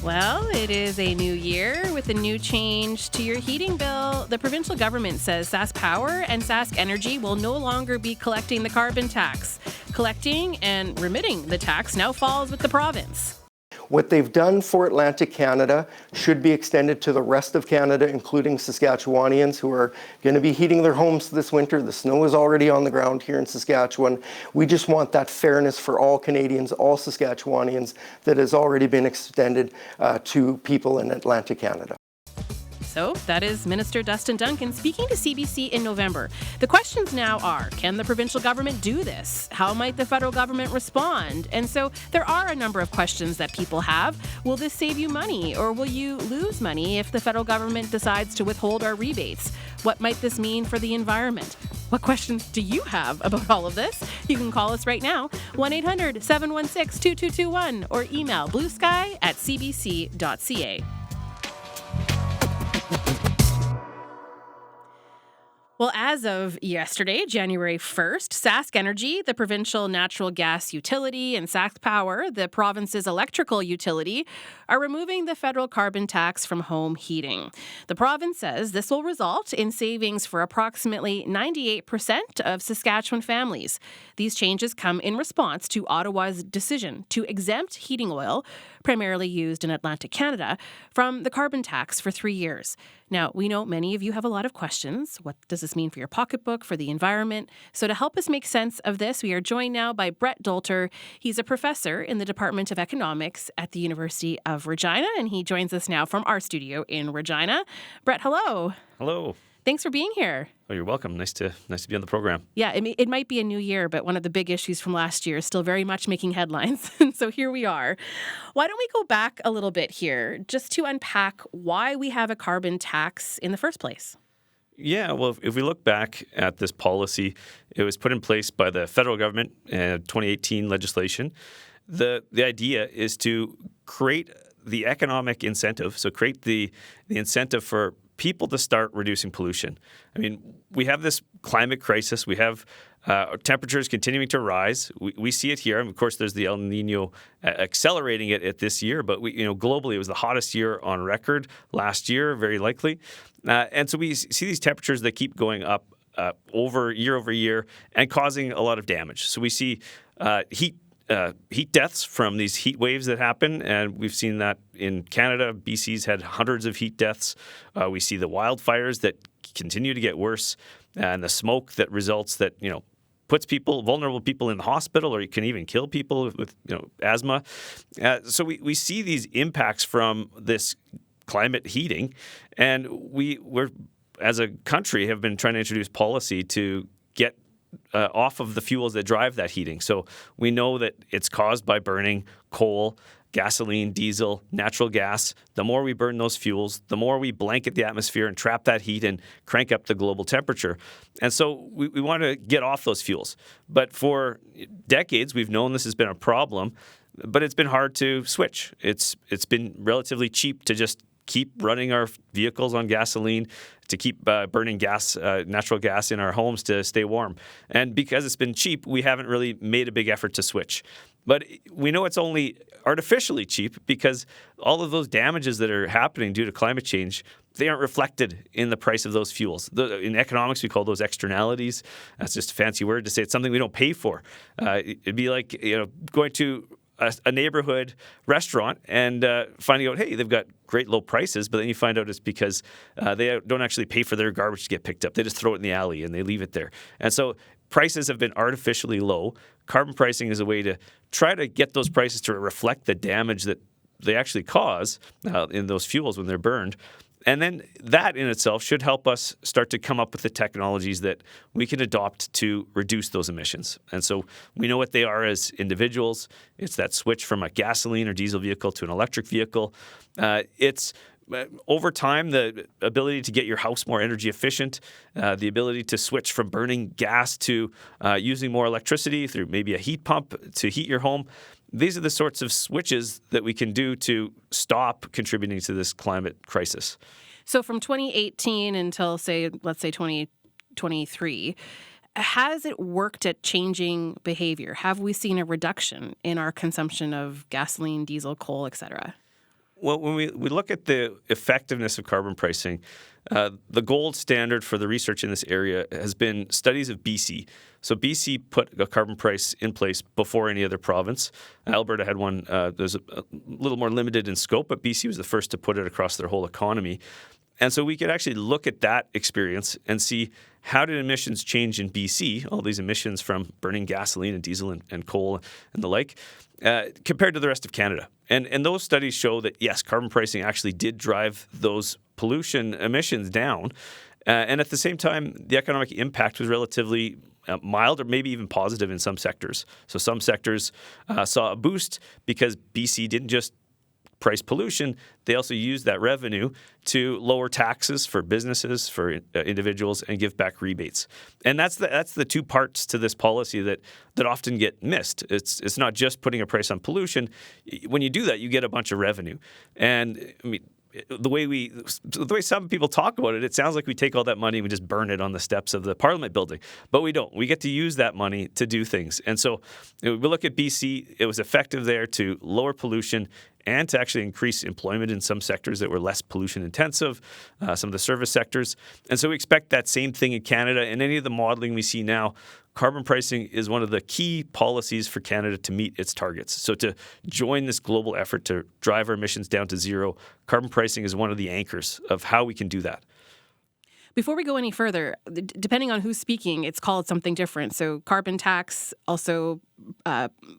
Well, it is a new year with a new change to your heating bill. The provincial government says SaskPower and SaskEnergy will no longer be collecting the carbon tax. Collecting and remitting the tax now falls with the province. What they've done for Atlantic Canada should be extended to the rest of Canada, including Saskatchewanians who are going to be heating their homes this winter. The snow is already on the ground here in Saskatchewan. We just want that fairness for all Canadians, all Saskatchewanians, that has already been extended to people in Atlantic Canada. So that is Minister Dustin Duncan speaking to CBC in November. The questions now are, can the provincial government do this? How might the federal government respond? And so there are a number of questions that people have. Will this save you money, or will you lose money if the federal government decides to withhold our rebates? What might this mean for the environment? What questions do you have about all of this? You can call us right now, 1-800-716-2221, or email bluesky@cbc.ca. Well, as of yesterday, January 1st, SaskEnergy, the provincial natural gas utility, and SaskPower, the province's electrical utility, are removing the federal carbon tax from home heating. The province says this will result in savings for approximately 98% of Saskatchewan families. These changes come in response to Ottawa's decision to exempt heating oil, primarily used in Atlantic Canada, from the carbon tax for 3 years. Now, we know many of you have a lot of questions. What does this mean for your pocketbook, for the environment? So to help us make sense of this, we are joined now by Brett Dolter. He's a professor in the Department of Economics at the University of Regina, and he joins us now from our studio in Regina. Brett, hello. Hello. Thanks for being here. Oh, you're welcome. Nice to be on the program. Yeah, it might be a new year, but one of the big issues from last year is still very much making headlines. And so here we are. Why don't we go back a little bit here just to unpack why we have a carbon tax in the first place? Yeah, well, if we look back at this policy, it was put in place by the federal government in 2018 legislation. The idea is to create the economic incentive, so create the incentive for people to start reducing pollution. I mean, we have this climate crisis. We have temperatures continuing to rise. We see it here. And of course, there's the El Nino accelerating it this year. But globally, it was the hottest year on record last year, very likely. And so we see these temperatures that keep going up over year and causing a lot of damage. So we see heat deaths from these heat waves that happen, and we've seen that in Canada. BC's had hundreds of heat deaths. We see the wildfires that continue to get worse, and the smoke that results that puts vulnerable people in the hospital, or it can even kill people with asthma. So we see these impacts from this climate heating, and we're as a country have been trying to introduce policy to get off of the fuels that drive that heating. So we know that it's caused by burning coal, gasoline, diesel, natural gas. The more we burn those fuels, the more we blanket the atmosphere and trap that heat and crank up the global temperature. And so we want to get off those fuels. But for decades, we've known this has been a problem, but it's been hard to switch. It's been relatively cheap to just keep running our vehicles on gasoline, to keep burning natural gas in our homes to stay warm. And because it's been cheap, we haven't really made a big effort to switch. But we know it's only artificially cheap because all of those damages that are happening due to climate change, they aren't reflected in the price of those fuels. In economics, we call those externalities. That's just a fancy word to say it's something we don't pay for. It'd be like going to a neighborhood restaurant and finding out, hey, they've got great low prices, but then you find out it's because they don't actually pay for their garbage to get picked up. They just throw it in the alley and they leave it there. And so prices have been artificially low. Carbon pricing is a way to try to get those prices to reflect the damage that they actually cause in those fuels when they're burned. And then that in itself should help us start to come up with the technologies that we can adopt to reduce those emissions. And so we know what they are as individuals. It's that switch from a gasoline or diesel vehicle to an electric vehicle. It's over time, the ability to get your house more energy efficient, the ability to switch from burning gas to using more electricity through maybe a heat pump to heat your home. These are the sorts of switches that we can do to stop contributing to this climate crisis. So from 2018 until, let's say 2023, has it worked at changing behavior? Have we seen a reduction in our consumption of gasoline, diesel, coal, et cetera? Well, when we look at the effectiveness of carbon pricing, the gold standard for the research in this area has been studies of BC. So BC put a carbon price in place before any other province. Alberta had one that was a little more limited in scope, but BC was the first to put it across their whole economy. And so we could actually look at that experience and see how did emissions change in BC, all these emissions from burning gasoline and diesel and coal and the like, compared to the rest of Canada. And those studies show that, yes, carbon pricing actually did drive those pollution emissions down. And at the same time, the economic impact was relatively mild or maybe even positive in some sectors. So some sectors saw a boost because BC didn't just price pollution, they also use that revenue to lower taxes for businesses, for individuals, and give back rebates. And that's the two parts to this policy that often get missed. It's not just putting a price on pollution. When you do that, you get a bunch of revenue. And I mean, the way some people talk about it, it sounds like we take all that money and we just burn it on the steps of the Parliament building. But we don't. We get to use that money to do things. And so we look at BC. It was effective there to lower pollution and to actually increase employment in some sectors that were less pollution intensive, some of the service sectors. And so we expect that same thing in Canada. And any of the modeling we see now, carbon pricing is one of the key policies for Canada to meet its targets. So to join this global effort to drive our emissions down to zero, carbon pricing is one of the anchors of how we can do that. Before we go any further, depending on who's speaking, it's called something different. So carbon tax, also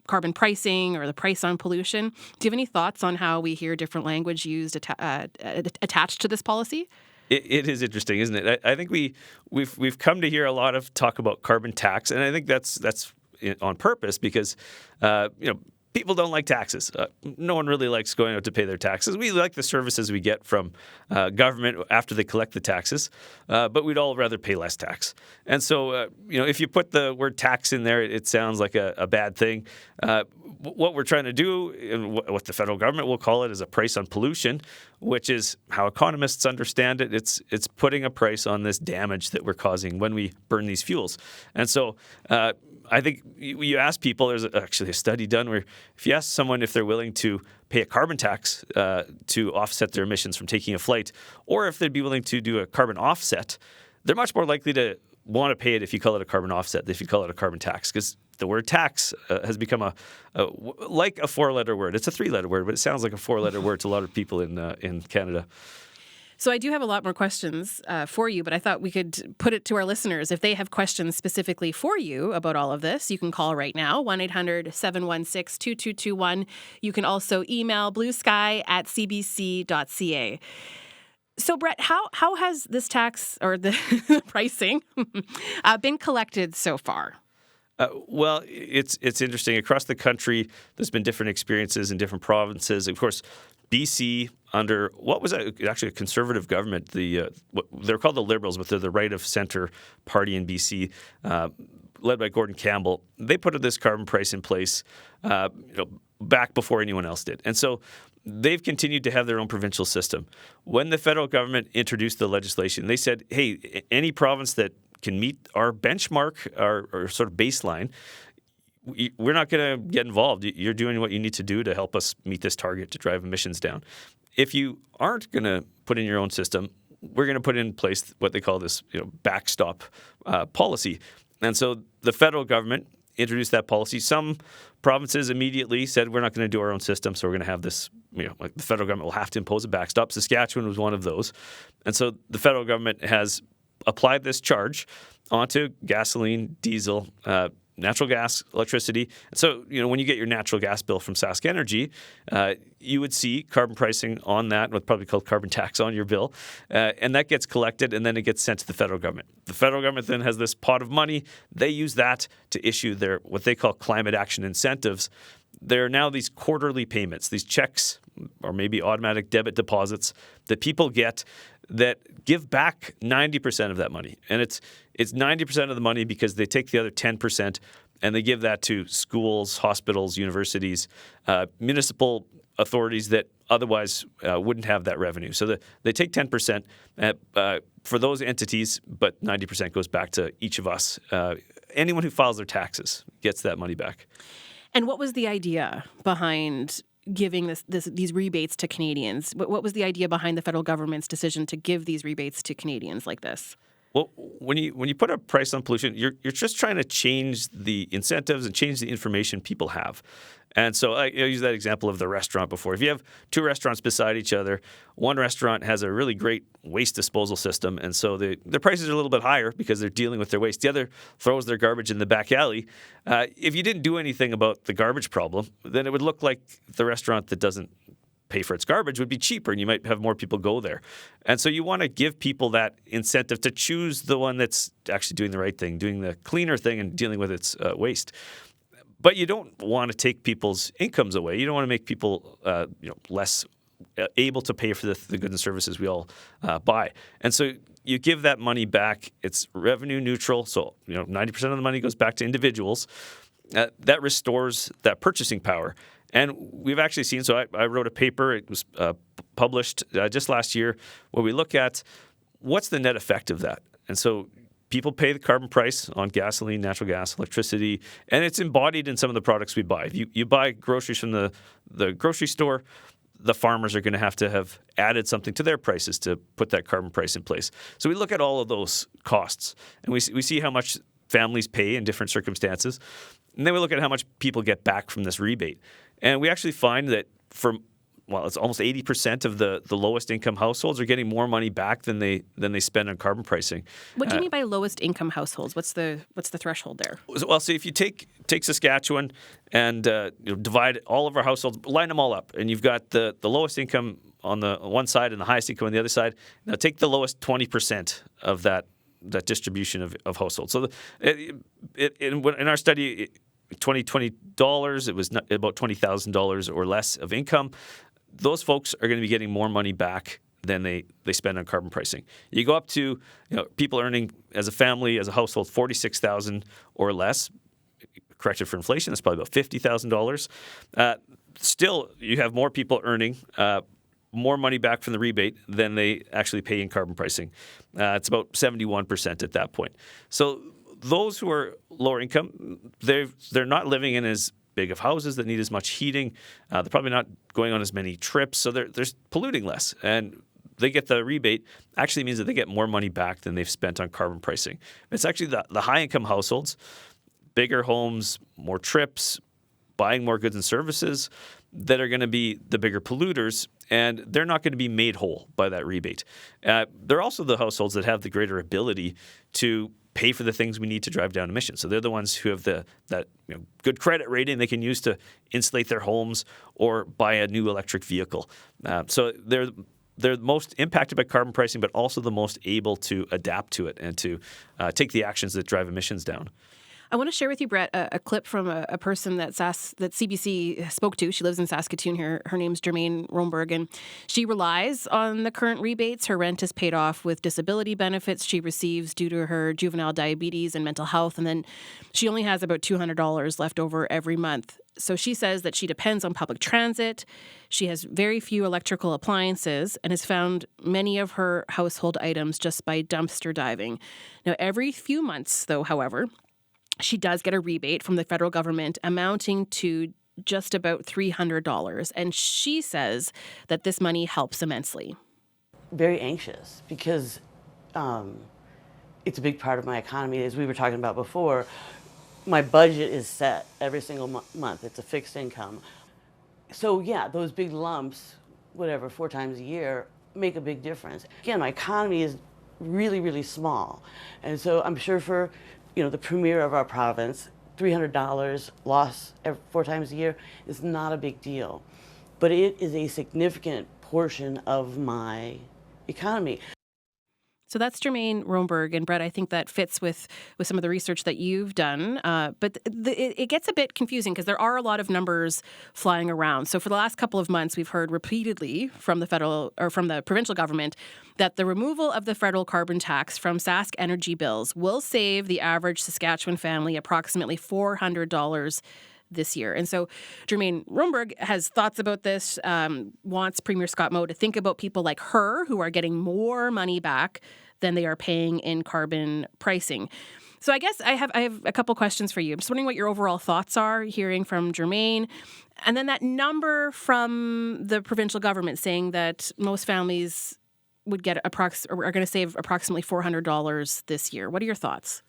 carbon pricing or the price on pollution. Do you have any thoughts on how we hear different language used attached to this policy? It is interesting, isn't it? I think we've come to hear a lot of talk about carbon tax, and I think that's on purpose because people don't like taxes. No one really likes going out to pay their taxes. We like the services we get from government after they collect the taxes, but we'd all rather pay less tax. And so, if you put the word tax in there, it sounds like a bad thing. What we're trying to do, and what the federal government will call it, is a price on pollution, which is how economists understand it. It's putting a price on this damage that we're causing when we burn these fuels. And so I think you ask people, there's actually a study done where if you ask someone if they're willing to pay a carbon tax to offset their emissions from taking a flight, or if they'd be willing to do a carbon offset, they're much more likely to want to pay it if you call it a carbon offset than if you call it a carbon tax, because the word tax has become like a four-letter word. It's a three-letter word, but it sounds like a four-letter word to a lot of people in Canada. So I do have a lot more questions for you, but I thought we could put it to our listeners. If they have questions specifically for you about all of this, you can call right now, 1-800-716-2221. You can also email bluesky@cbc.ca. So, Brett, how has this tax or the pricing been collected so far? Well, it's interesting. Across the country, there's been different experiences in different provinces. Of course, BC, under what was actually a conservative government, they're called the Liberals, but they're the right of centre party in BC, led by Gordon Campbell. They put this carbon price in place, back before anyone else did, and so they've continued to have their own provincial system. When the federal government introduced the legislation, they said, "Hey, any province that can meet our benchmark, our sort of baseline, we're not going to get involved. You're doing what you need to do to help us meet this target to drive emissions down. If you aren't going to put in your own system, we're going to put in place what they call this backstop policy." And so the federal government introduced that policy. Some provinces immediately said, we're not going to do our own system, so we're going to have this, like the federal government will have to impose a backstop. Saskatchewan was one of those. And so the federal government has applied this charge onto gasoline, diesel, natural gas, electricity. And so, when you get your natural gas bill from SaskEnergy, you would see carbon pricing on that, what's probably called carbon tax on your bill. And that gets collected and then it gets sent to the federal government. The federal government then has this pot of money. They use that to issue their what they call climate action incentives. There are now these quarterly payments, these checks or maybe automatic debit deposits that people get that give back 90% of that money. And it's 90% of the money because they take the other 10% and they give that to schools, hospitals, universities, municipal authorities that otherwise wouldn't have that revenue. So they take 10% for those entities, but 90% goes back to each of us. Anyone who files their taxes gets that money back. And what was the idea behind giving these rebates to Canadians? What was the idea behind the federal government's decision to give these rebates to Canadians like this? Well, when you put a price on pollution, you're just trying to change the incentives and change the information people have. And so I use that example of the restaurant before. If you have two restaurants beside each other, one restaurant has a really great waste disposal system, and so their prices are a little bit higher because they're dealing with their waste. The other throws their garbage in the back alley. If you didn't do anything about the garbage problem, then it would look like the restaurant that doesn't pay for its garbage would be cheaper, and you might have more people go there. And so you want to give people that incentive to choose the one that's actually doing the right thing, doing the cleaner thing and dealing with its waste. But you don't want to take people's incomes away. You don't want to make people less able to pay for the goods and services we all buy. And so you give that money back. It's revenue neutral. So 90% of the money goes back to individuals. That restores that purchasing power. And we've actually seen, so I wrote a paper, it was published just last year, where we look at what's the net effect of that. And so people pay the carbon price on gasoline, natural gas, electricity, and it's embodied in some of the products we buy. If you buy groceries from the grocery store, the farmers are going to have added something to their prices to put that carbon price in place. So we look at all of those costs, and we see how much families pay in different circumstances. And then we look at how much people get back from this rebate. And we actually find that it's almost 80% of the lowest income households are getting more money back than they spend on carbon pricing. What do you mean by lowest income households? What's the threshold there? Well, so if you take Saskatchewan and divide all of our households, line them all up, and you've got the lowest income on the one side and the highest income on the other side. Now take the lowest 20% of that distribution of households. So in our study, $20 it was about $20,000 or less of income. Those folks are going to be getting more money back than they spend on carbon pricing. You go up to people earning as a family, as a household, $46,000 or less, corrected for inflation, that's probably about $50,000. Still, you have more people earning more money back from the rebate than they actually pay in carbon pricing. It's about 71% at that point. So those who are lower income, they're not living in as big of houses that need as much heating. They're probably not going on as many trips, so they're polluting less. And they get the rebate actually means that they get more money back than they've spent on carbon pricing. It's actually the high-income households, bigger homes, more trips, buying more goods and services that are going to be the bigger polluters, and they're not going to be made whole by that rebate. They're also the households that have the greater ability to pay for the things we need to drive down emissions. So they're the ones who have that good credit rating they can use to insulate their homes or buy a new electric vehicle. So they're most impacted by carbon pricing, but also the most able to adapt to it and to take the actions that drive emissions down. I want to share with you, Brett, a clip from a person that CBC spoke to. She lives in Saskatoon. Her name's Jermaine Romberg, and she relies on the current rebates. Her rent is paid off with disability benefits she receives due to her juvenile diabetes and mental health, and then she only has about $200 left over every month. So she says that she depends on public transit. She has very few electrical appliances and has found many of her household items just by dumpster diving. Now, every few months, though, however, she does get a rebate from the federal government amounting to just about $300. And she says that this money helps immensely. Very anxious because it's a big part of my economy. As we were talking about before, my budget is set every single month. It's a fixed income. So yeah, those big lumps, 4 times a year, make a big difference. Again, my economy is really, really small. And so I'm sure for the premier of our province, $300 loss 4 times a year is not a big deal. But it is a significant portion of my economy. So that's Jermaine Romberg. And Brett, I think that fits with some of the research that you've done. But it gets a bit confusing because there are a lot of numbers flying around. So for the last couple of months, we've heard repeatedly from the provincial government that the removal of the federal carbon tax from SaskEnergy bills will save the average Saskatchewan family approximately $400 this year. And so Jermaine Romberg has thoughts about this, wants Premier Scott Moe to think about people like her who are getting more money back than they are paying in carbon pricing. So I guess I have a couple questions for you. I'm just wondering what your overall thoughts are, hearing from Jermaine, and then that number from the provincial government saying that most families would get are going to save approximately $400 this year. What are your thoughts?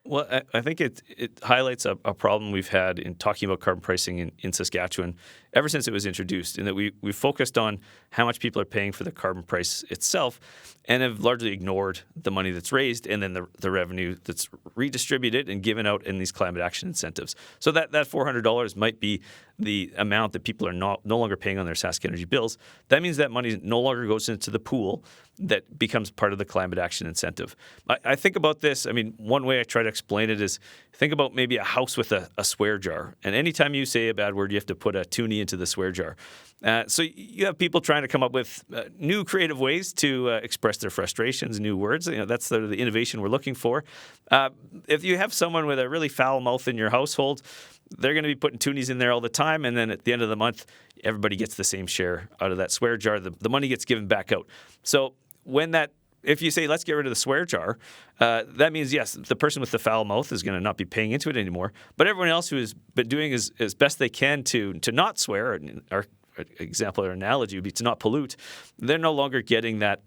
Well, I think it highlights a problem we've had in talking about carbon pricing in Saskatchewan ever since it was introduced, in that we focused on how much people are paying for the carbon price itself and have largely ignored the money that's raised and then the revenue that's redistributed and given out in these climate action incentives. So that $400 might be the amount that people are no longer paying on their SaskEnergy bills. That means that money no longer goes into the pool that becomes part of the climate action incentive. I think about this, one way I try to explain it is think about maybe a house with a swear jar. And anytime you say a bad word, you have to put a toonie into the swear jar. So you have people trying to come up with new creative ways to express their frustrations, new words. That's sort of the innovation we're looking for. If you have someone with a really foul mouth in your household, they're going to be putting toonies in there all the time, and then at the end of the month, everybody gets the same share out of that swear jar. The money gets given back out. So if you say, let's get rid of the swear jar, that means, yes, the person with the foul mouth is going to not be paying into it anymore. But everyone else who has been doing as best they can to not swear, our example or analogy would be to not pollute, they're no longer getting that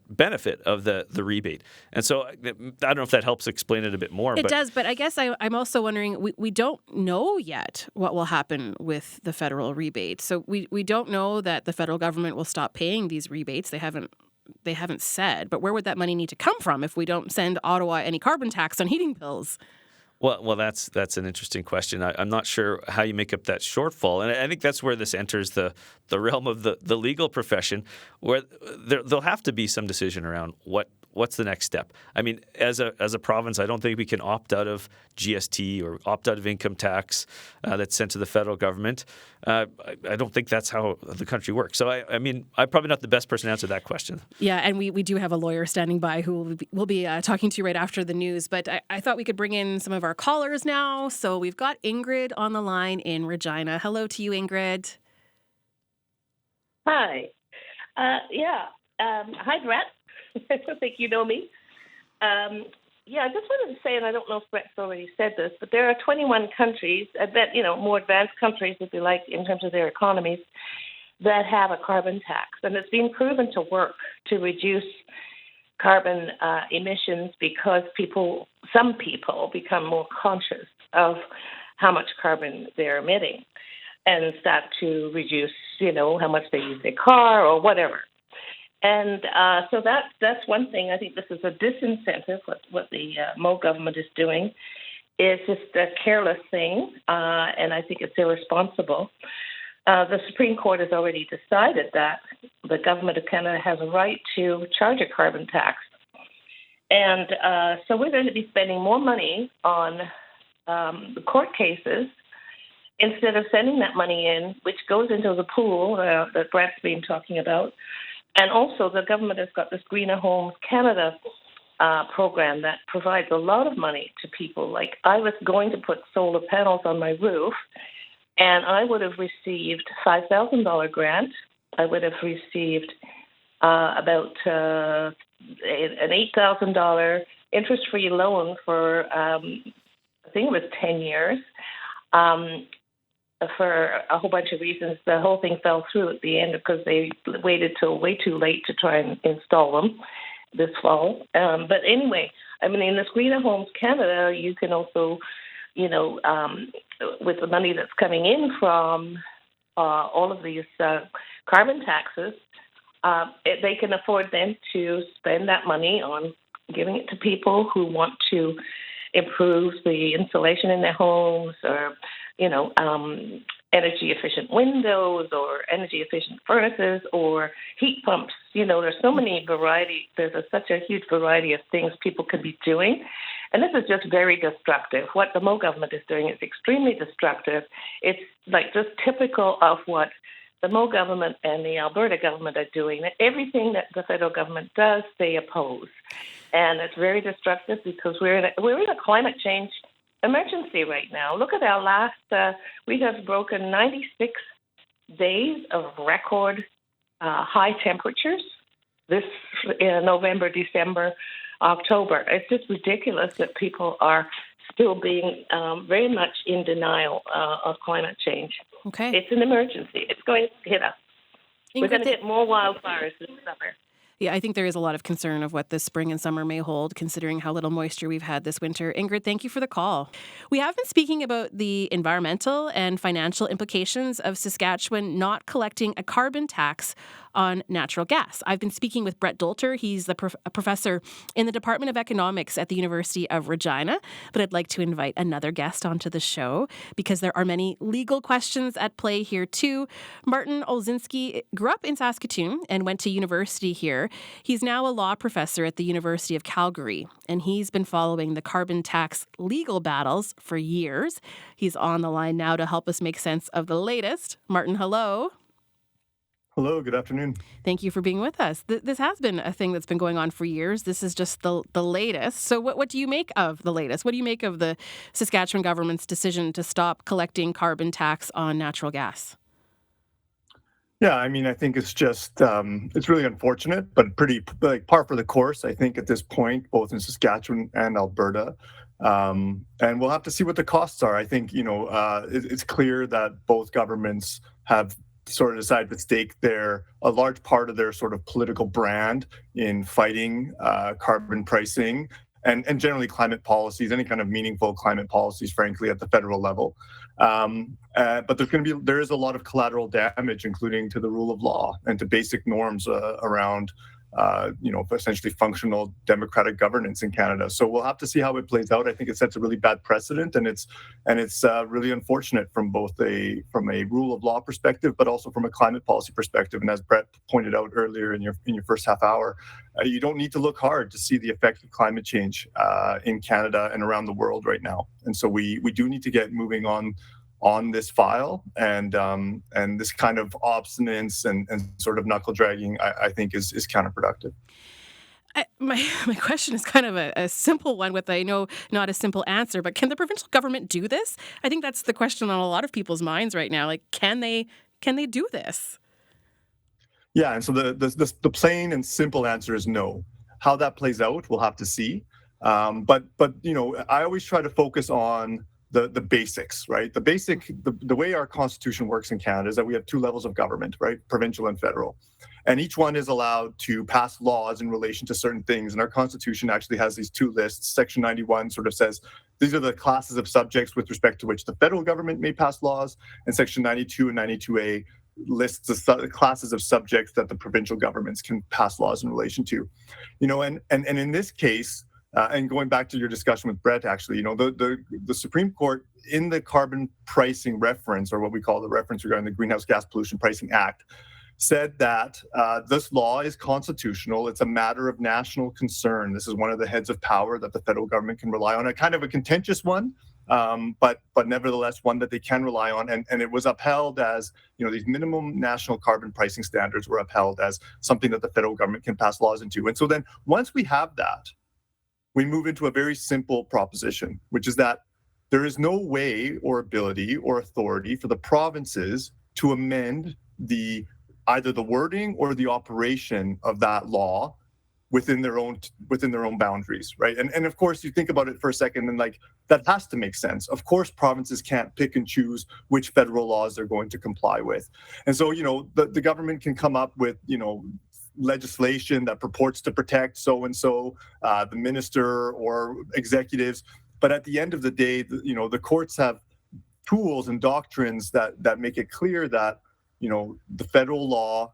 benefit of the rebate. And so I don't know if that helps explain it a bit more. It does, but I guess I'm also wondering, we don't know yet what will happen with the federal rebate. So we don't know that the federal government will stop paying these rebates. They haven't said, but where would that money need to come from if we don't send Ottawa any carbon tax on heating bills? Well, that's an interesting question. I'm not sure how you make up that shortfall, and I think that's where this enters the realm of the legal profession, where there'll have to be some decision around what's the next step. As a province, I don't think we can opt out of GST or opt out of income tax that's sent to the federal government. I don't think that's how the country works. So I'm probably not the best person to answer that question. Yeah, and we do have a lawyer standing by who will be talking to you right after the news. But I thought we could bring in some of our callers now. So we've got Ingrid on the line in Regina. Hello to you, Ingrid. Hi. Hi, Brett. I think you know me. I just wanted to say, and I don't know if Brett's already said this, but there are 21 countries, more advanced countries, if you like, in terms of their economies, that have a carbon tax. And it's been proven to work to reduce carbon emissions because some people become more conscious of how much carbon they're emitting and start to reduce, how much they use their car or whatever. And so that's one thing. I think this is a disincentive. What the Mo government is doing is just a careless thing, and I think it's irresponsible. The Supreme Court has already decided that the government of Canada has a right to charge a carbon tax. And so we're going to be spending more money on the court cases instead of sending that money in, which goes into the pool that Brett's been talking about. And also, the government has got this Greener Homes Canada program that provides a lot of money to people. Like, I was going to put solar panels on my roof, and I would have received $5,000 grant. I would have received about an $8,000 interest-free loan for, I think it was 10 years. For a whole bunch of reasons, the whole thing fell through at the end because they waited till way too late to try and install them this fall. But anyway, in this Greener Homes Canada, you can also, with the money that's coming in from all of these carbon taxes, they can afford then to spend that money on giving it to people who want to improve the insulation in their homes or energy-efficient windows or energy-efficient furnaces or heat pumps. There's so many variety. There's such a huge variety of things people could be doing. And this is just very destructive. What the Mo government is doing is extremely destructive. It's like just typical of what the Mo government and the Alberta government are doing. Everything that the federal government does, they oppose. And it's very destructive because we're in a climate change emergency right now. Look at our last, we have broken 96 days of record high temperatures this November, December October. It's just ridiculous that people are still being very much in denial of climate change. Okay. It's an emergency. It's going to hit us. We're going to get more wildfires this summer. Yeah, I think there is a lot of concern of what this spring and summer may hold, considering how little moisture we've had this winter. Ingrid, thank you for the call. We have been speaking about the environmental and financial implications of Saskatchewan not collecting a carbon tax on natural gas. I've been speaking with Brett Dolter. He's a professor in the Department of Economics at the University of Regina. But I'd like to invite another guest onto the show because there are many legal questions at play here too. Martin Olszynski grew up in Saskatoon and went to university here. He's now a law professor at the University of Calgary, and he's been following the carbon tax legal battles for years. He's on the line now to help us make sense of the latest. Martin, hello. Hello, good afternoon. Thank you for being with us. This has been a thing that's been going on for years. This is just the latest. So what do you make of the latest? What do you make of the Saskatchewan government's decision to stop collecting carbon tax on natural gas? Yeah, I mean, I think it's just, it's really unfortunate, but pretty par for the course, I think, at this point, both in Saskatchewan and Alberta. And we'll have to see what the costs are. I think, it's clear that both governments have sort of decided to stake a large part of their sort of political brand in fighting carbon pricing and generally climate policies, any kind of meaningful climate policies, frankly, at the federal level. But there is a lot of collateral damage, including to the rule of law and to basic norms around essentially functional democratic governance in Canada. So we'll have to see how it plays out. I think it sets a really bad precedent, and it's really unfortunate from a rule of law perspective, but also from a climate policy perspective. And as Brett pointed out earlier in your first half hour, you don't need to look hard to see the effect of climate change in Canada and around the world right now. And so we do need to get moving on this file, and this kind of obstinance and sort of knuckle dragging, I think is counterproductive. My question is kind of a simple one with, I know, not a simple answer, but can the provincial government do this? I think that's the question on a lot of people's minds right now. Like, can they do this? Yeah, and so the plain and simple answer is no. How that plays out, we'll have to see. But I always try to focus on the basics, right? The way our constitution works in Canada is that we have two levels of government, right? Provincial and federal. And each one is allowed to pass laws in relation to certain things. And our constitution actually has these two lists. Section 91 sort of says these are the classes of subjects with respect to which the federal government may pass laws. And Section 92 and 92A lists the classes of subjects that the provincial governments can pass laws in relation to. And in this case, and going back to your discussion with Brett, actually, the Supreme Court in the carbon pricing reference, or what we call the reference regarding the Greenhouse Gas Pollution Pricing Act, said that this law is constitutional. It's a matter of national concern. This is one of the heads of power that the federal government can rely on, a kind of a contentious one, but nevertheless one that they can rely on. And it was upheld as, these minimum national carbon pricing standards were upheld as something that the federal government can pass laws into. And so then once we have that, we move into a very simple proposition, which is that there is no way or ability or authority for the provinces to amend either the wording or the operation of that law within their own boundaries, right? And of course, you think about it for a second, and that has to make sense. Of course, provinces can't pick and choose which federal laws they're going to comply with. And so, the government can come up with, legislation that purports to protect so-and-so, the minister or executives. But at the end of the day, the courts have tools and doctrines that make it clear that, the federal law,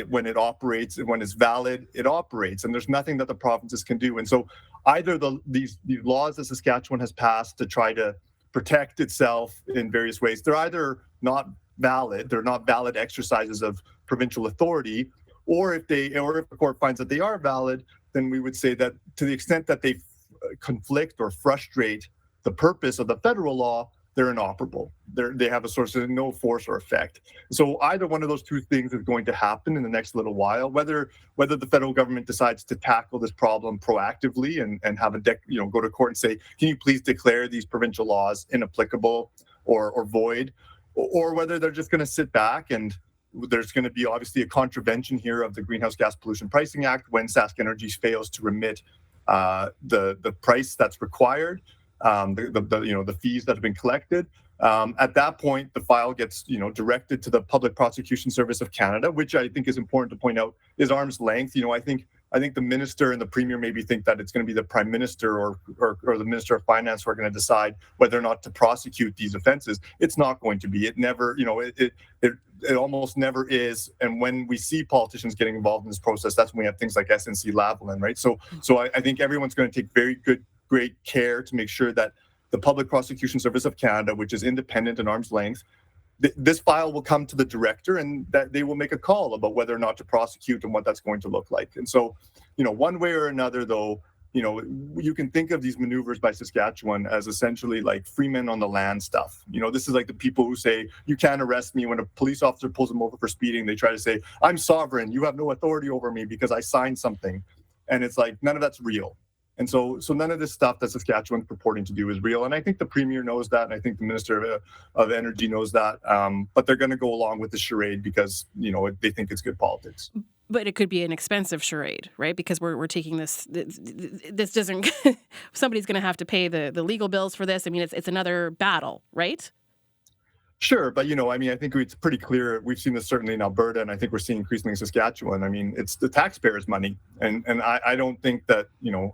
when it operates, when it's valid, it operates. And there's nothing that the provinces can do. And so either these laws that Saskatchewan has passed to try to protect itself in various ways, they're either not valid, they're not valid exercises of provincial authority, or if the court finds that they are valid, then we would say that to the extent that they conflict or frustrate the purpose of the federal law, they're inoperable. They have a source of no force or effect. So either one of those two things is going to happen in the next little while. Whether the federal government decides to tackle this problem proactively and have go to court and say, can you please declare these provincial laws inapplicable or void, or whether they're just going to sit back and there's going to be obviously a contravention here of the Greenhouse Gas Pollution Pricing Act when SaskEnergy fails to remit the price that's required, the fees that have been collected. At that point, the file gets directed to the Public Prosecution Service of Canada, which I think is important to point out is arm's length. I think the minister and the premier maybe think that it's going to be the prime minister or the minister of finance who are going to decide whether or not to prosecute these offenses. It's not going to be. It never, it almost never is. And when we see politicians getting involved in this process, that's when we have things like SNC-Lavalin, right? So I think everyone's going to take great care to make sure that the Public Prosecution Service of Canada, which is independent and arm's length, this file will come to the director and that they will make a call about whether or not to prosecute and what that's going to look like. And so, one way or another, though, you can think of these maneuvers by Saskatchewan as essentially like free men on the land stuff. This is like the people who say, you can't arrest me. When a police officer pulls them over for speeding, they try to say, I'm sovereign. You have no authority over me because I signed something. And it's like, none of that's real. And so none of this stuff that Saskatchewan's purporting to do is real. And I think the premier knows that. And I think the minister of energy knows that. But they're going to go along with the charade because, they think it's good politics. But it could be an expensive charade, right? Because we're taking this doesn't, somebody's going to have to pay the legal bills for this. I mean, it's another battle, right? Sure, but I think it's pretty clear. We've seen this certainly in Alberta, and I think we're seeing increasingly in Saskatchewan. I mean, it's the taxpayers' money, and I don't think that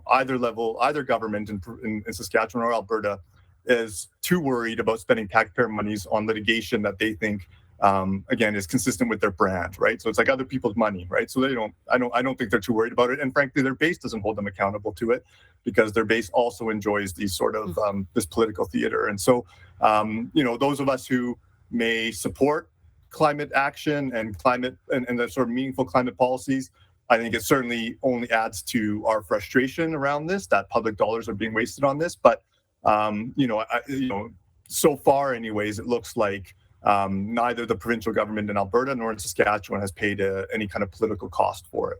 either level, either government in Saskatchewan or Alberta is too worried about spending taxpayer monies on litigation that they think, again, is consistent with their brand, right? So it's like other people's money, right? So I don't think they're too worried about it, and frankly, their base doesn't hold them accountable to it because their base also enjoys these sort of this political theater, and so. Those of us who may support climate action and the sort of meaningful climate policies, I think it certainly only adds to our frustration around this, that public dollars are being wasted on this. But, so far anyways, it looks like neither the provincial government in Alberta nor in Saskatchewan has paid any kind of political cost for it.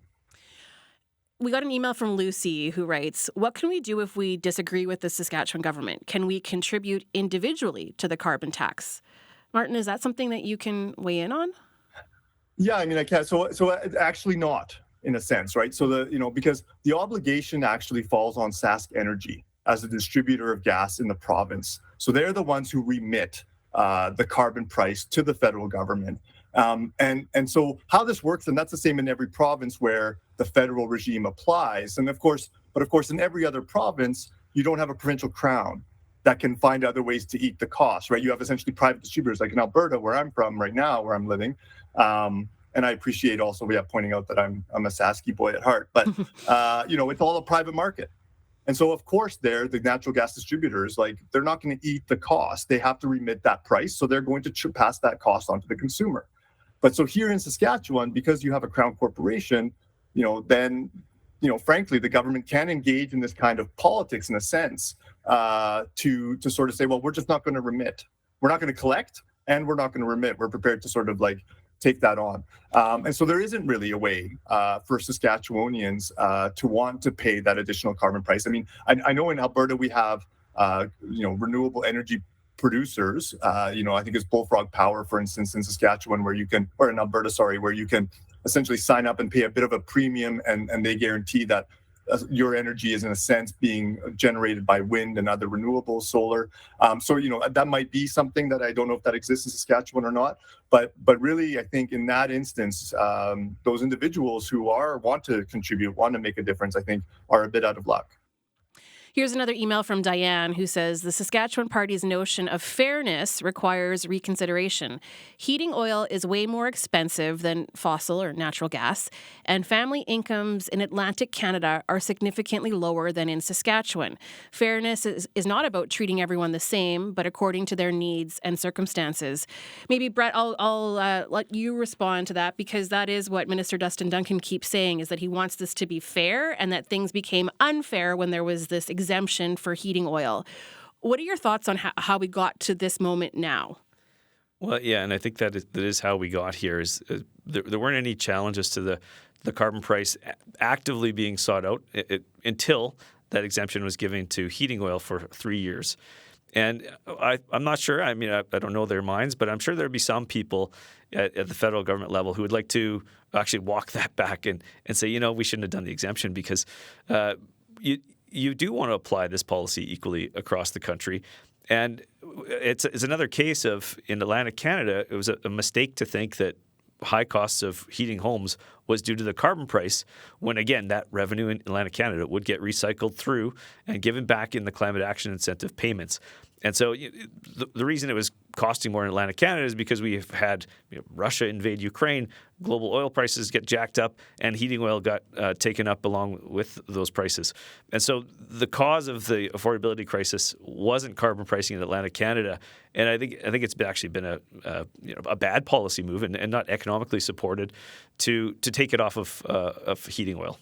We got an email from Lucy who writes, what can we do if we disagree with the Saskatchewan government? Can we contribute individually to the carbon tax? Martin, is that something that you can weigh in on? Yeah, I can. So actually not, in a sense, right? So because the obligation actually falls on SaskEnergy as the distributor of gas in the province. So they're the ones who remit the carbon price to the federal government. And so how this works, and that's the same in every province where the federal regime applies. And of course, in every other province, you don't have a provincial crown that can find other ways to eat the cost, right? You have essentially private distributors, like in Alberta, where I'm from right now, where I'm living. And I appreciate also pointing out that I'm a Sasky boy at heart, but it's all a private market. And so, of course, the natural gas distributors, they're not going to eat the cost. They have to remit that price. So they're going to pass that cost on to the consumer. But so here in Saskatchewan, because you have a crown corporation, then, frankly, the government can engage in this kind of politics in a sense to sort of say, well, we're just not going to remit. We're not going to collect and we're not going to remit. We're prepared to sort of take that on. And so there isn't really a way for Saskatchewanians to want to pay that additional carbon price. I mean, I know in Alberta we have, renewable energy producers. I think it's Bullfrog Power, for instance, in Saskatchewan, or in Alberta, sorry, where you can essentially sign up and pay a bit of a premium, and they guarantee that your energy is in a sense being generated by wind and other renewables, solar. So that might be something that I don't know if that exists in Saskatchewan or not. But really, I think in that instance, those individuals who want to contribute, want to make a difference, I think are a bit out of luck. Here's another email from Diane who says, the Saskatchewan Party's notion of fairness requires reconsideration. Heating oil is way more expensive than fossil or natural gas, and family incomes in Atlantic Canada are significantly lower than in Saskatchewan. Fairness is not about treating everyone the same, but according to their needs and circumstances. Maybe, Brett, I'll let you respond to that, because that is what Minister Dustin Duncan keeps saying, is that he wants this to be fair and that things became unfair when there was this exemption for heating oil. What are your thoughts on how we got to this moment now? Well, yeah, and I think that is how we got here. There weren't any challenges to the carbon price actively being sought out until that exemption was given to heating oil for 3 years. And I'm not sure. I mean, I don't know their minds, but I'm sure there'd be some people at the federal government level who would like to actually walk that back and say, we shouldn't have done the exemption because you do want to apply this policy equally across the country. And it's another case of, in Atlantic Canada, it was a mistake to think that high costs of heating homes was due to the carbon price, when again that revenue in Atlantic Canada would get recycled through and given back in the climate action incentive payments. And so the reason it was costing more in Atlantic Canada is because we've had Russia invade Ukraine, global oil prices get jacked up, and heating oil got taken up along with those prices. And so the cause of the affordability crisis wasn't carbon pricing in Atlantic Canada. And I think it's actually been a bad policy move and not economically supported to take it off of heating oil.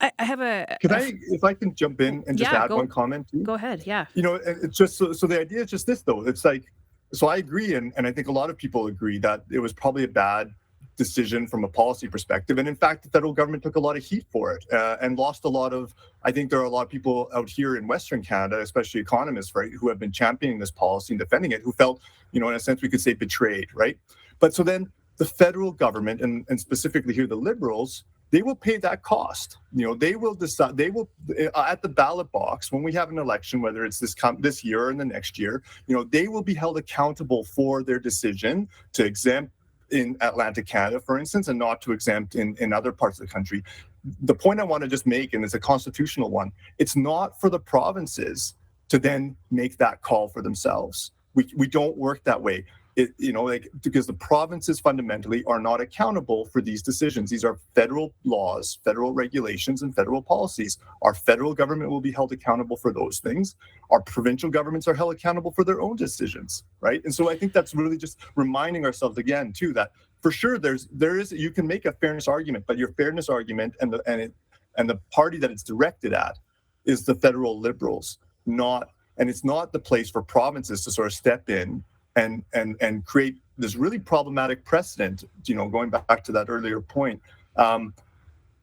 I have if I can jump in and just add one comment too? Go ahead. Yeah. It's just so the idea is just this though. It's like, so I agree, and I think a lot of people agree that it was probably a bad decision from a policy perspective. And in fact, the federal government took a lot of heat for it and lost a lot of, I think there are a lot of people out here in Western Canada, especially economists, right, who have been championing this policy and defending it, who felt, in a sense, we could say betrayed, right? But so then the federal government, and specifically here the Liberals, they will pay that cost. They will decide. They will at the ballot box when we have an election, whether it's this year or in the next year. They will be held accountable for their decision to exempt in Atlantic Canada, for instance, and not to exempt in other parts of the country. The point I want to just make, and it's a constitutional one, it's not for the provinces to then make that call for themselves. We don't work that way. Because the provinces fundamentally are not accountable for these decisions. These are federal laws, federal regulations, and federal policies. Our federal government will be held accountable for those things. Our provincial governments are held accountable for their own decisions, right? And so I think that's really just reminding ourselves again, too, that for sure you can make a fairness argument, but your fairness argument and the party that it's directed at is the federal Liberals, and it's not the place for provinces to sort of step in and create this really problematic precedent, going back to that earlier point.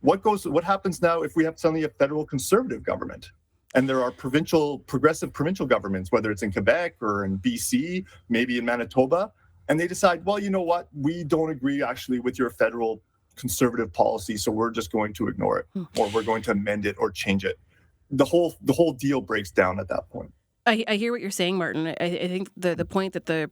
What happens now if we have suddenly a federal conservative government and there are progressive provincial governments, whether it's in Quebec or in BC, maybe in Manitoba, and they decide, well, you know what, we don't agree actually with your federal conservative policy, so we're just going to ignore it, or we're going to amend it or change it. The whole deal breaks down at that point. I hear what you're saying, Martin. I think the point that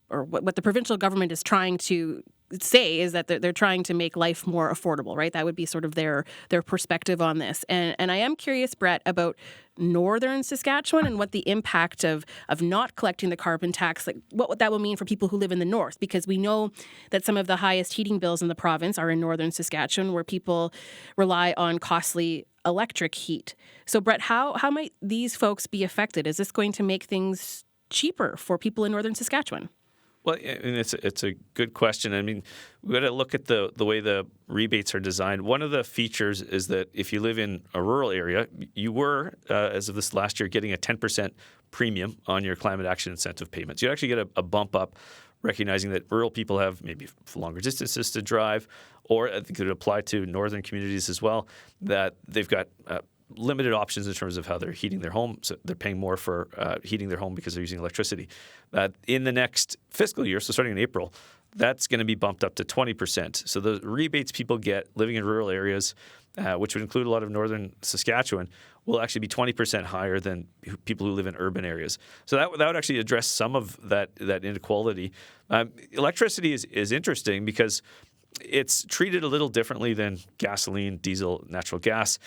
what the provincial government is trying to say is that they're trying to make life more affordable, right? That would be sort of their perspective on this. And I am curious, Brett, about northern Saskatchewan and what the impact of not collecting the carbon tax, like what that will mean for people who live in the north, because we know that some of the highest heating bills in the province are in northern Saskatchewan, where people rely on costly electric heat. So, Brett, how might these folks be affected? Is this going to make things cheaper for people in northern Saskatchewan? Well, and it's a good question. I mean, we've got to look at the way the rebates are designed. One of the features is that if you live in a rural area, you were, as of this last year, getting a 10% premium on your climate action incentive payments. You actually get a bump up, recognizing that rural people have maybe longer distances to drive, or I think it would apply to northern communities as well, that they've got limited options in terms of how they're heating their home. So they're paying more for heating their home because they're using electricity. In the next fiscal year, so starting in April, that's going to be bumped up to 20%. So the rebates people get living in rural areas, which would include a lot of northern Saskatchewan, will actually be 20% higher than people who live in urban areas. So that would actually address some of that inequality. Electricity is interesting because it's treated a little differently than gasoline, diesel, natural gas.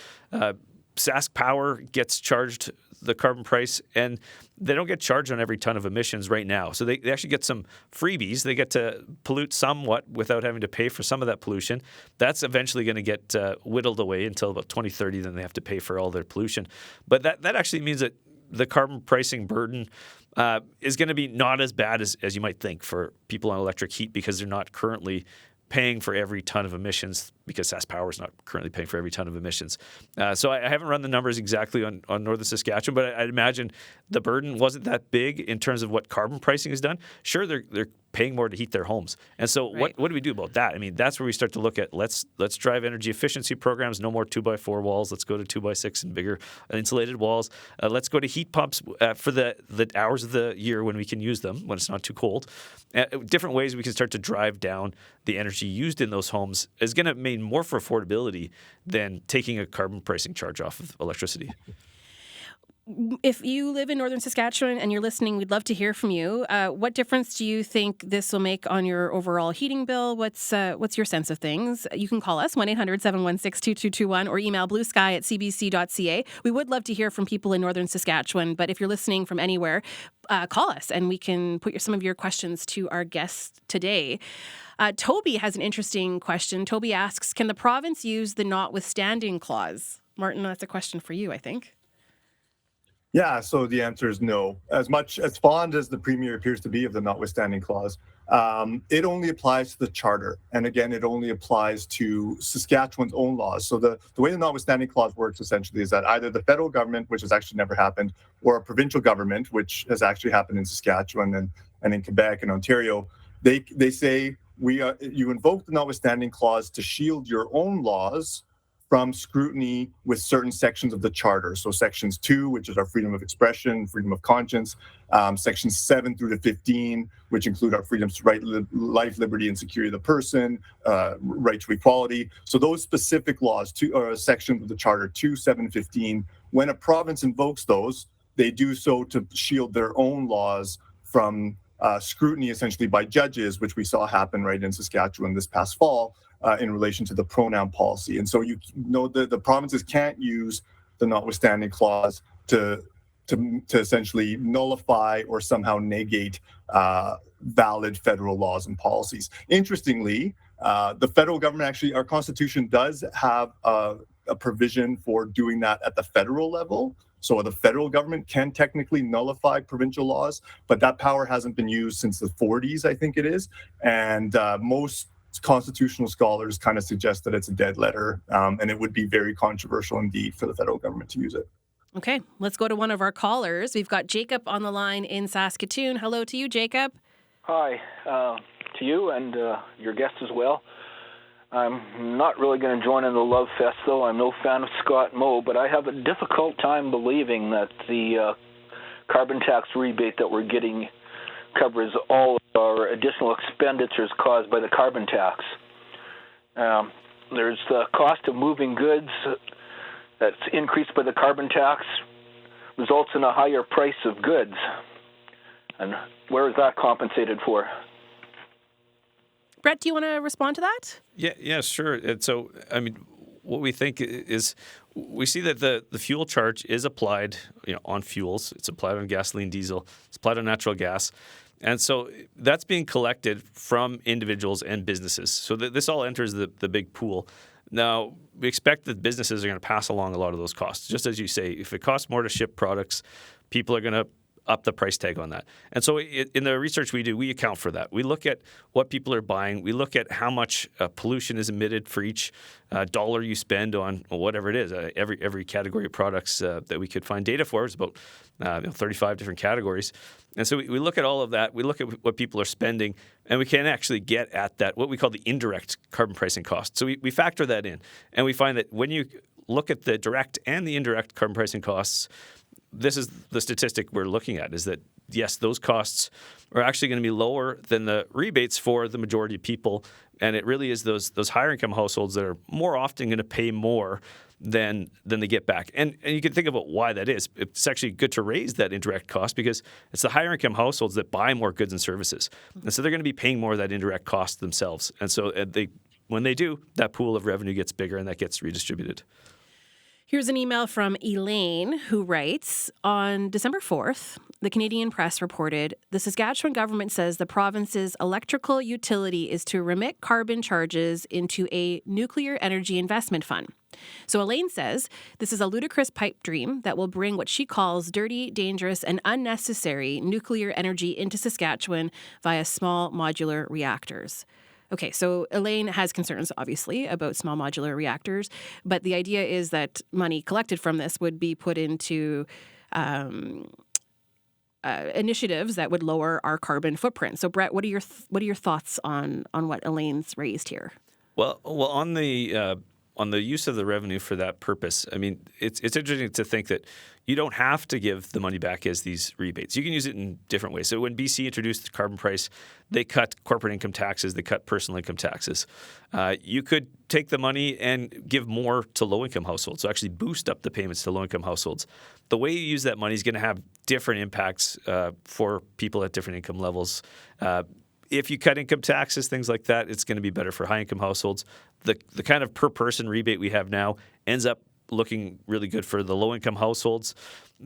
SaskPower gets charged the carbon price, and they don't get charged on every ton of emissions right now. So they actually get some freebies. They get to pollute somewhat without having to pay for some of that pollution. That's eventually going to get whittled away until about 2030. Then they have to pay for all their pollution. But that actually means that the carbon pricing burden is going to be not as bad as you might think for people on electric heat, because they're not currently paying for every ton of emissions, because SaskPower is not currently paying for every ton of emissions. So I haven't run the numbers exactly on northern Saskatchewan, but I'd imagine the burden wasn't that big in terms of what carbon pricing has done. Sure, they're paying more to heat their homes. And so what do we do about that? I mean, that's where we start to look at let's drive energy efficiency programs, no more 2x4 walls. Let's go to 2x6 and bigger insulated walls. Let's go to heat pumps for the hours of the year when we can use them, when it's not too cold. Different ways we can start to drive down the energy used in those homes is going to mean more for affordability than taking a carbon pricing charge off of electricity. If you live in northern Saskatchewan and you're listening, we'd love to hear from you. What difference do you think this will make on your overall heating bill? What's your sense of things? You can call us 1-800-716-2221 or email bluesky@cbc.ca. We would love to hear from people in northern Saskatchewan, but if you're listening from anywhere, call us and we can put some of your questions to our guests today. Toby has an interesting question. Toby asks, can the province use the notwithstanding clause? Martin, that's a question for you, I think. Yeah, so the answer is no. As much as fond as the Premier appears to be of the notwithstanding clause, it only applies to the charter. And again, it only applies to Saskatchewan's own laws. So the way the notwithstanding clause works essentially is that either the federal government, which has actually never happened, or a provincial government, which has actually happened in Saskatchewan and in Quebec and Ontario, they say you invoke the notwithstanding clause to shield your own laws from scrutiny with certain sections of the charter. So sections 2, which is our freedom of expression, freedom of conscience, sections 7 through to 15, which include our freedoms to life, liberty, and security of the person, right to equality. So those specific laws, sections of the charter 2, 7, 15, when a province invokes those, they do so to shield their own laws from scrutiny essentially by judges, which we saw happen right in Saskatchewan this past fall, in relation to the pronoun policy. And so the provinces can't use the notwithstanding clause to essentially nullify or somehow negate valid federal laws and policies. Interestingly, the federal government actually, our Constitution does have a provision for doing that at the federal level. So the federal government can technically nullify provincial laws, but that power hasn't been used since the 40s, I think it is. And most constitutional scholars kind of suggest that it's a dead letter, and it would be very controversial indeed for the federal government to use it. Okay, let's go to one of our callers. We've got Jacob on the line in Saskatoon. Hello to you, Jacob. Hi, to you and your guests as well. I'm not really going to join in the love fest, though. I'm no fan of Scott Moe, but I have a difficult time believing that the carbon tax rebate that we're getting covers all of our additional expenditures caused by the carbon tax. There's the cost of moving goods that's increased by the carbon tax, results in a higher price of goods. And where is that compensated for? Brett, do you want to respond to that? Yeah, sure. And so, I mean, what we think is we see that the fuel charge is applied on fuels. It's applied on gasoline, diesel. It's applied on natural gas. And so that's being collected from individuals and businesses. So this all enters the big pool. Now, we expect that businesses are going to pass along a lot of those costs. Just as you say, if it costs more to ship products, people are going to up the price tag on that. And so in the research we do, we account for that. We look at what people are buying. We look at how much pollution is emitted for each dollar you spend on whatever it is. Every category of products that we could find data for is about 35 different categories. And so we look at all of that. We look at what people are spending, and we can actually get at that, what we call the indirect carbon pricing cost. So we factor that in. And we find that when you look at the direct and the indirect carbon pricing costs, this is the statistic we're looking at, is that, yes, those costs are actually going to be lower than the rebates for the majority of people. And it really is those higher income households that are more often going to pay more than they get back. And you can think about why that is. It's actually good to raise that indirect cost because it's the higher income households that buy more goods and services. And so they're going to be paying more of that indirect cost themselves. And so when they do, that pool of revenue gets bigger and that gets redistributed. Here's an email from Elaine who writes, on December 4th, the Canadian Press reported, the Saskatchewan government says the province's electrical utility is to remit carbon charges into a nuclear energy investment fund. So Elaine says this is a ludicrous pipe dream that will bring what she calls dirty, dangerous, and unnecessary nuclear energy into Saskatchewan via small modular reactors. Okay, so Elaine has concerns, obviously, about small modular reactors, but the idea is that money collected from this would be put into initiatives that would lower our carbon footprint. So, Brett, what are your thoughts on what Elaine's raised here? Well, on the use of the revenue for that purpose, I mean, it's interesting to think that you don't have to give the money back as these rebates. You can use it in different ways. So when BC introduced the carbon price, they cut corporate income taxes, they cut personal income taxes. You could take the money and give more to low-income households, so actually boost up the payments to low-income households. The way you use that money is going to have different impacts for people at different income levels. If you cut income taxes, things like that, it's going to be better for high-income households. The kind of per-person rebate we have now ends up looking really good for the low-income households.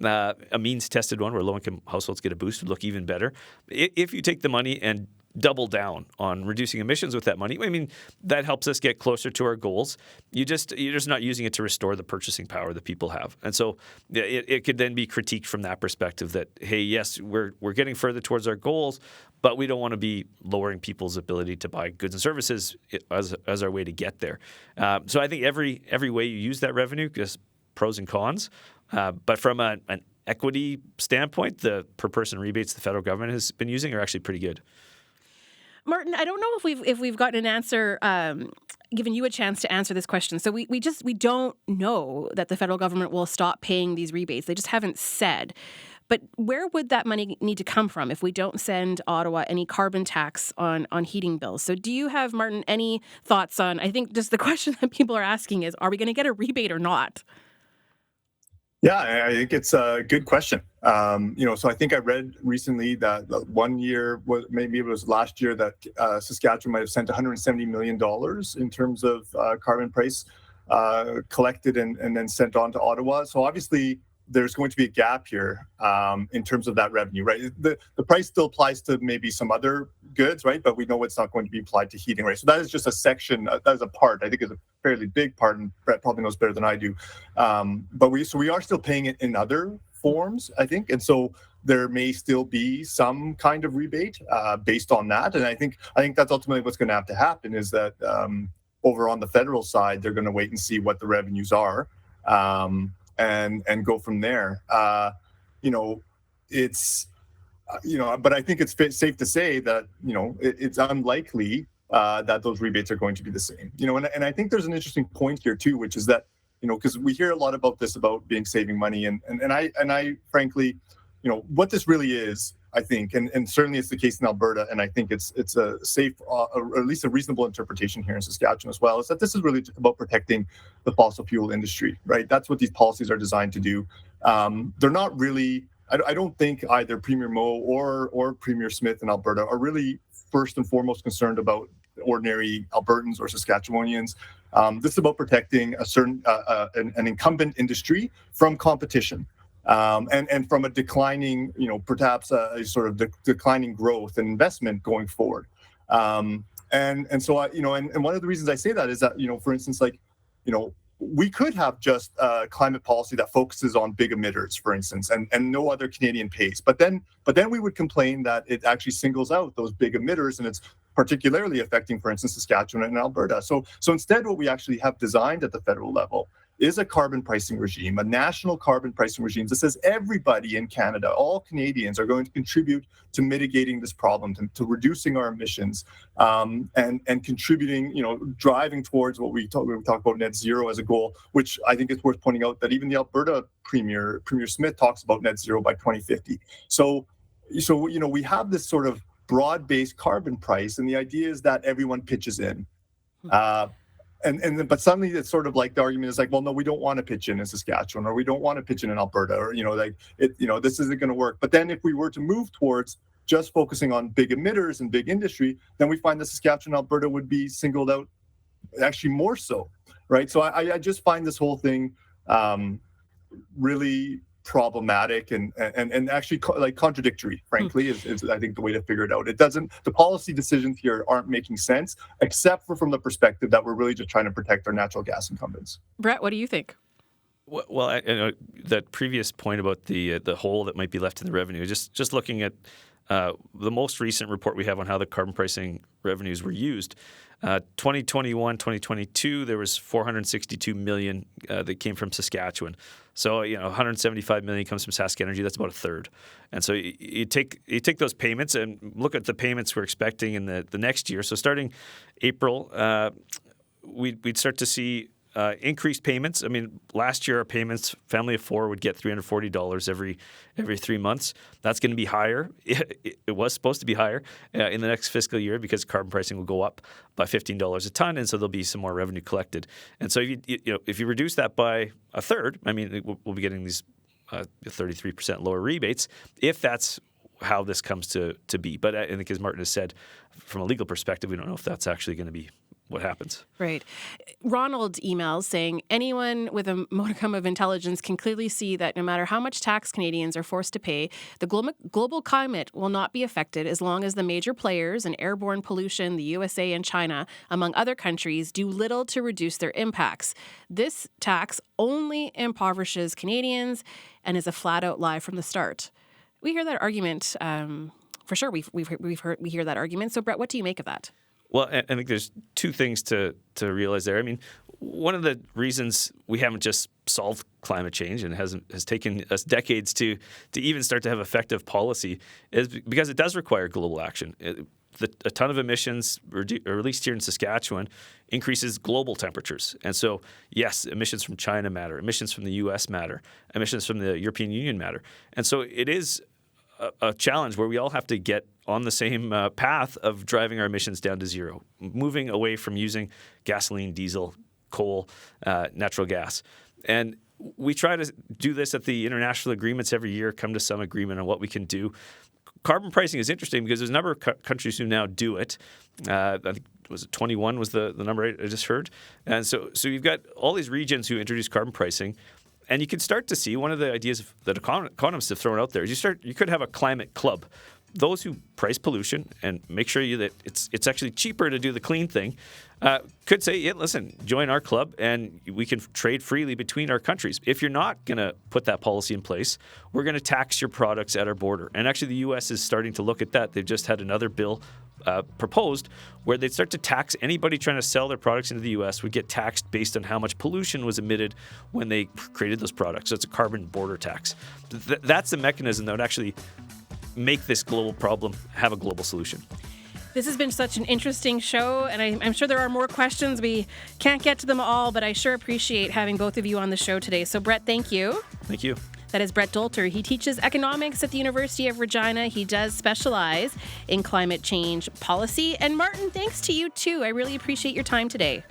A means-tested one where low-income households get a boost would look even better. If you take the money and double down on reducing emissions with that money, I mean, that helps us get closer to our goals. You're just not using it to restore the purchasing power that people have. And so it could then be critiqued from that perspective that, hey, yes, we're getting further towards our goals, but we don't want to be lowering people's ability to buy goods and services as our way to get there. So I think every way you use that revenue, there's pros and cons. But from an equity standpoint, the per-person rebates the federal government has been using are actually pretty good. Martin, I don't know if we've gotten an answer, given you a chance to answer this question. So we don't know that the federal government will stop paying these rebates. They just haven't said. But where would that money need to come from if we don't send Ottawa any carbon tax on heating bills? So do you have, Martin, any thoughts on, I think just the question that people are asking is, are we going to get a rebate or not? Yeah, I think it's a good question. So I think I read recently that 1 year, maybe it was last year, that Saskatchewan might have sent $170 million in terms of carbon price collected and then sent on to Ottawa. So obviously, there's going to be a gap here in terms of that revenue, right? The price still applies to maybe some other goods, right? But we know it's not going to be applied to heating, right? So that is just a section, that is a part, I think is a fairly big part, and Brett probably knows better than I do. But we are still paying it in other forms, I think. And so there may still be some kind of rebate based on that. And I think that's ultimately what's going to have to happen is that over on the federal side, they're going to wait and see what the revenues are. And go from there. But I think it's safe to say that, it's unlikely that those rebates are going to be the same. And I think there's an interesting point here too, which is that, because we hear a lot about this, about saving money. And I frankly, what this really is, I think, and certainly it's the case in Alberta, and I think it's a safe, or at least a reasonable interpretation here in Saskatchewan as well, is that this is really just about protecting the fossil fuel industry, right? That's what these policies are designed to do. They're not really, I don't think either Premier Moe or Premier Smith in Alberta are really first and foremost concerned about ordinary Albertans or Saskatchewanians. This is about protecting a certain an incumbent industry from competition. And from a declining, perhaps a sort of declining growth and investment going forward. And so, and one of the reasons I say that is that, for instance, we could have just a climate policy that focuses on big emitters, for instance, and no other Canadian pays. But then we would complain that it actually singles out those big emitters, and it's particularly affecting, for instance, Saskatchewan and Alberta. So instead, what we actually have designed at the federal level is a carbon pricing regime, a national carbon pricing regime that says everybody in Canada, all Canadians, are going to contribute to mitigating this problem, to reducing our emissions, and contributing, driving towards what we talk about net zero as a goal, which I think it's worth pointing out that even the Alberta Premier Smith talks about net zero by 2050. So we have this sort of broad-based carbon price, and the idea is that everyone pitches in. But suddenly it's sort of like the argument is like, well, no, we don't want to pitch in Saskatchewan, or we don't want to pitch in Alberta, or this isn't going to work. But then if we were to move towards just focusing on big emitters and big industry, then we find that Saskatchewan and Alberta would be singled out actually more so, right? So I just find this whole thing really problematic and actually contradictory, frankly, is I think the way to figure it out. The policy decisions here aren't making sense, except from the perspective that we're really just trying to protect our natural gas incumbents. Brett, what do you think? Well, that previous point about the hole that might be left in the revenue, just looking at the most recent report we have on how the carbon pricing revenues were used, 2021, 2022, there was 462 million that came from Saskatchewan. So 175 million comes from SaskEnergy. That's about a third. And so you take those payments and look at the payments we're expecting in the next year. So starting April, we'd start to see increased payments. I mean, last year our payments, family of four would get $340 every 3 months. That's going to be higher. It was supposed to be higher in the next fiscal year because carbon pricing will go up by $15 a ton, and so there'll be some more revenue collected. And so if you reduce that by a third, I mean, we'll be getting these 33% lower rebates if that's how this comes to be. But I think, as Martin has said, from a legal perspective, we don't know if that's actually going to be what happens. Right. Ronald emails saying anyone with a modicum of intelligence can clearly see that no matter how much tax Canadians are forced to pay, the global climate will not be affected as long as the major players in airborne pollution, the USA and China, among other countries, do little to reduce their impacts. This tax only impoverishes Canadians and is a flat-out lie from the start. We hear that argument for sure. We hear that argument. So, Brett, what do you make of that? Well, I think there's two things to realize there. I mean, one of the reasons we haven't just solved climate change and has taken us decades to even start to have effective policy is because it does require global action. A ton of emissions released here in Saskatchewan increases global temperatures. And so, yes, emissions from China matter. Emissions from the U.S. matter. Emissions from the European Union matter. And so it is a challenge where we all have to get on the same path of driving our emissions down to zero, moving away from using gasoline, diesel, coal, natural gas. And we try to do this at the international agreements every year, come to some agreement on what we can do. Carbon pricing is interesting because there's a number of countries who now do it. I think was it 21 was the number I just heard. And so you've got all these regions who introduce carbon pricing. And you can start to see one of the ideas that economists have thrown out there is you could have a climate club. Those who price pollution and make sure that it's actually cheaper to do the clean thing could say, yeah, listen, join our club and we can trade freely between our countries. If you're not going to put that policy in place, we're going to tax your products at our border. And actually the U.S. is starting to look at that. They've just had another bill proposed where they'd start to tax anybody trying to sell their products into the U.S. would get taxed based on how much pollution was emitted when they created those products. So it's a carbon border tax. That's the mechanism that would actually make this global problem have a global solution. This has been such an interesting show, and I'm sure there are more questions. We can't get to them all, but I sure appreciate having both of you on the show today. So, Brett, thank you. Thank you. That is Brett Dolter. He teaches economics at the University of Regina. He does specialize in climate change policy. And Martin, thanks to you too. I really appreciate your time today.